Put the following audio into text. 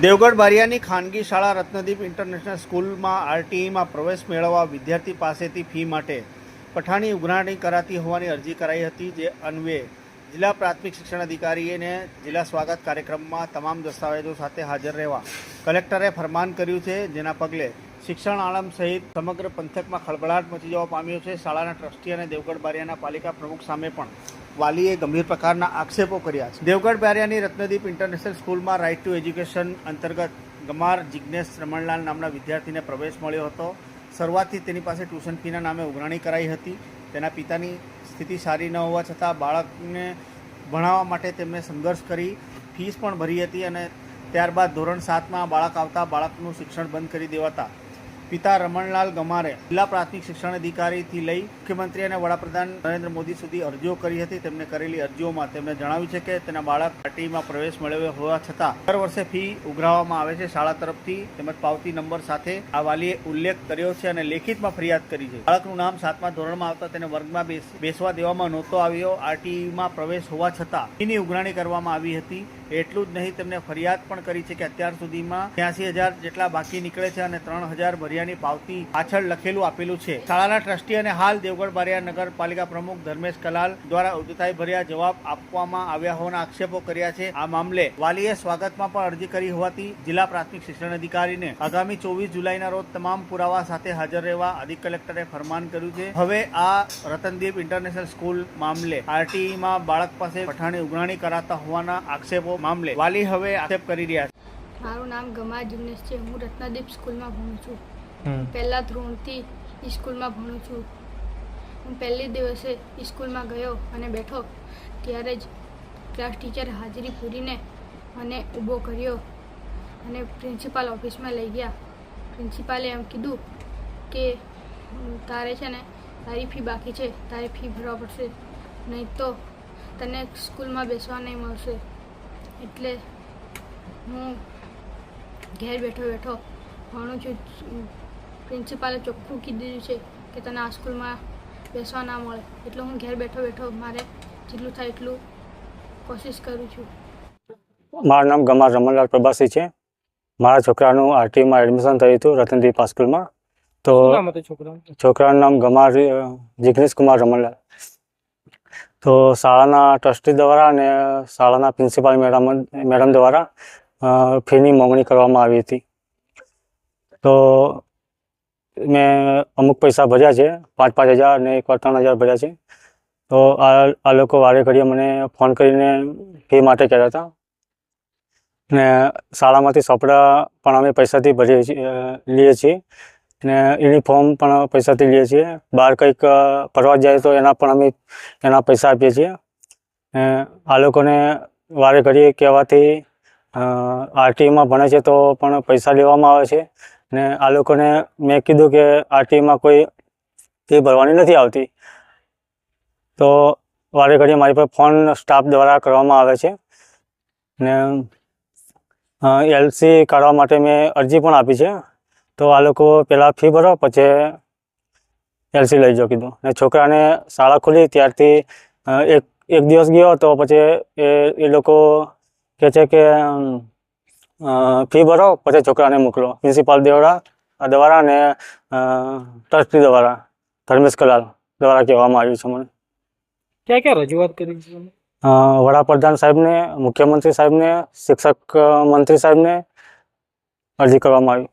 દેવગઢ બારિયાની ખાનગી શાળા રત્નદીપ ઇન્ટરનેશનલ સ્કૂલમાં આરટીઈમાં પ્રવેશ મેળવવા વિદ્યાર્થી પાસેથી ફી માટે પઠાણી ઉઘરાણી કરાતી હોવાની અરજી કરાઈ હતી, જે અન્વયે જિલ્લા પ્રાથમિક શિક્ષણ અધિકારીને જિલ્લા સ્વાગત કાર્યક્રમમાં તમામ દસ્તાવેજો સાથે હાજર રહેવા કલેક્ટરે ફરમાન કર્યું છે, જેના પગલે શિક્ષણ આલમ સહિત સમગ્ર પંથકમાં ખળભળાટ મચી જવા પામ્યો છે. શાળાના ટ્રસ્ટી અને દેવગઢ બારિયાના પાલિકા પ્રમુખ સામે પણ વાલીએ ગંભીર પ્રકારના આક્ષેપો કર્યા છે. દેવગઢ બારિયાની રત્નદીપ ઇન્ટરનેશનલ સ્કૂલમાં રાઇટ ટુ એજ્યુકેશન અંતર્ગત ગમાર જિજ્ઞેશ રમણલાલ નામના વિદ્યાર્થીને પ્રવેશ મળ્યો હતો. શરૂઆતથી તેની પાસે ટ્યુશન ફીના નામે ઉઘરાણી કરાઈ હતી. તેના પિતાની સ્થિતિ સારી ન હોવા છતાં બાળકને ભણાવવા માટે તેમણે સંઘર્ષ કરી ફીસ પણ ભરી હતી અને ત્યારબાદ ધોરણ 7માં બાળક આવતા બાળકનું શિક્ષણ બંધ કરી દેવાતા પિતા રમણલાલ ગમારે જિલ્લા પ્રાથમિક શિક્ષણ અધિકારીથી લઈ મુખ્યમંત્રી અને વડાપ્રધાન નરેન્દ્ર મોદી સુધી અરજીઓ કરી હતી. તેમને કરેલી અરજીઓમાં તેમણે જણાવ્યું છે કે તેના બાળક આરટીઈમાં પ્રવેશ મેળવ્યો હોવા છતાં દર વર્ષે ફી ઉઘરાવવામાં આવે છે શાળા તરફથી, તેમજ પાવતી નંબર સાથે આ વાલીએ ઉલ્લેખ કર્યો છે અને લેખિતમાં ફરિયાદ કરી છે. બાળકનું નામ 7મા ધોરણમાં આવતા તેને વર્ગમાં બેસવા દેવામાં નહોતો આવ્યો. આરટીઈમાં પ્રવેશ હોવા છતાં ફીની ઉઘરાણી કરવામાં આવી હતી. એટલું જ નહીં, તેમને ફરિયાદ પણ કરી છે કે અત્યાર સુધીમાં 83,000 જેટલા બાકી નીકળે છે અને 3,000 ભર્યાની પાવતી પાછળ લખેલું આપેલું છે. શાળાના ટ્રસ્ટી અને હાલ દેવગઢ બારિયા નગરપાલિકા પ્રમુખ ધર્મેશ કલાલ દ્વારા ઉદ્ધતાઈ ભર્યા જવાબ આપવામાં આવ્યા હોવાના આક્ષેપો કર્યા છે. આ મામલે વાલીએ સ્વાગતમાં પણ અરજી કરી હોવાથી જિલ્લા પ્રાથમિક શિક્ષણ અધિકારીને આગામી 24 જુલાઈના રોજ તમામ પુરાવા સાથે હાજર રહેવા અધિક કલેક્ટરે ફરમાન કર્યું છે. હવે આ રતનદીપ ઇન્ટરનેશનલ સ્કૂલ મામલે આરટીઈમાં બાળક પાસે પઠાણી ઉઘરાણી કરાતા હોવાના આક્ષેપો મામલે વાલી હવે આક્ષેપ કરી રહ્યા છે. મારું નામ ગમાર જિગ્નેશ છે. હું રત્નદીપ સ્કૂલમાં ભણું છું. પહેલા ધોરણથી સ્કૂલમાં ભણું છું. હું પહેલી દિવસે સ્કૂલમાં ગયો અને બેઠો ત્યારે જ ક્લાસ ટીચર હાજરી પૂરીને મને ઊભો કર્યો અને પ્રિન્સિપાલ ઓફિસમાં લઈ ગયા. પ્રિન્સિપાલે એમ કીધું કે તારે છે ને તારી ફી બાકી છે, તારે ફી ભરવા પડશે, નહીં તો તને સ્કૂલમાં બેસવા નહીં મળશે. એટલે હું ઘેર બેઠો ભણું છું. પ્રિન્સિપાલે ચોખ્ખું કીધું છે કે તને આ સ્કૂલમાં બેસવા ના મળે, એટલે હું ઘેર બેઠો મારે જેટલું થાય એટલું કોશિશ કરું છું. મારું નામ ગમાર રમણલાલ પ્રભાસી છે. મારા છોકરાનું આરટીમાં એડમિશન થયું હતું રતનદીપ સ્કૂલમાં. તો છોકરાનું નામ ગમાર જિગ્નેશ કુમાર રમણલાલ. તો શાળાના ટ્રસ્ટી દ્વારા અને શાળાના પ્રિન્સિપાલ મેડમ દ્વારા ફીની માંગણી કરવામાં આવી હતી. તો મેં અમુક પૈસા ભર્યા છે, 5,000 અને એકવાર 3,000 ભર્યા છે. તો આ લોકો વારે ઘડીએ મને ફોન કરીને ફી માટે કહેતા હતા ને શાળામાંથી ચોપડા પણ અમે પૈસાથી લઈએ છીએ ને યુનિફોર્મ પણ પૈસાથી લઈએ છીએ. બહાર કંઈક ફરવા જાય તો એના પૈસા આપીએ છીએ. આ લોકોને વારે ઘડીએ કહેવાથી આરટીઈમાં ભણે છે તો પણ પૈસા લેવામાં આવે છે ને આ લોકોને મેં કીધું કે આરટીઈમાં કોઈ ફી ભરવાની નથી આવતી. તો વારે ઘડીએ મારી પર ફોન સ્ટાફ દ્વારા કરવામાં આવે છે ને એલસી કાઢવા માટે મેં અરજી પણ આપી છે. તો આ લોકો પહેલાં ફી ભરો પછી એલસી લઈ જાઓ કીધું. ને છોકરાને શાળા ખુલી ત્યારથી એક દિવસ ગયો તો પછી એ લોકો કહે છે કે ફી ભરો પછી છોકરાને મોકલો. પ્રિન્સિપાલ દ્વારા અને ટ્રસ્ટી દ્વારા ધર્મેશ કલાલ દ્વારા કહેવામાં આવ્યું છે મને. ક્યાં રજૂઆત કરી છે? વડાપ્રધાન સાહેબને, મુખ્યમંત્રી સાહેબને, શિક્ષક મંત્રી સાહેબને અરજી કરવામાં આવી.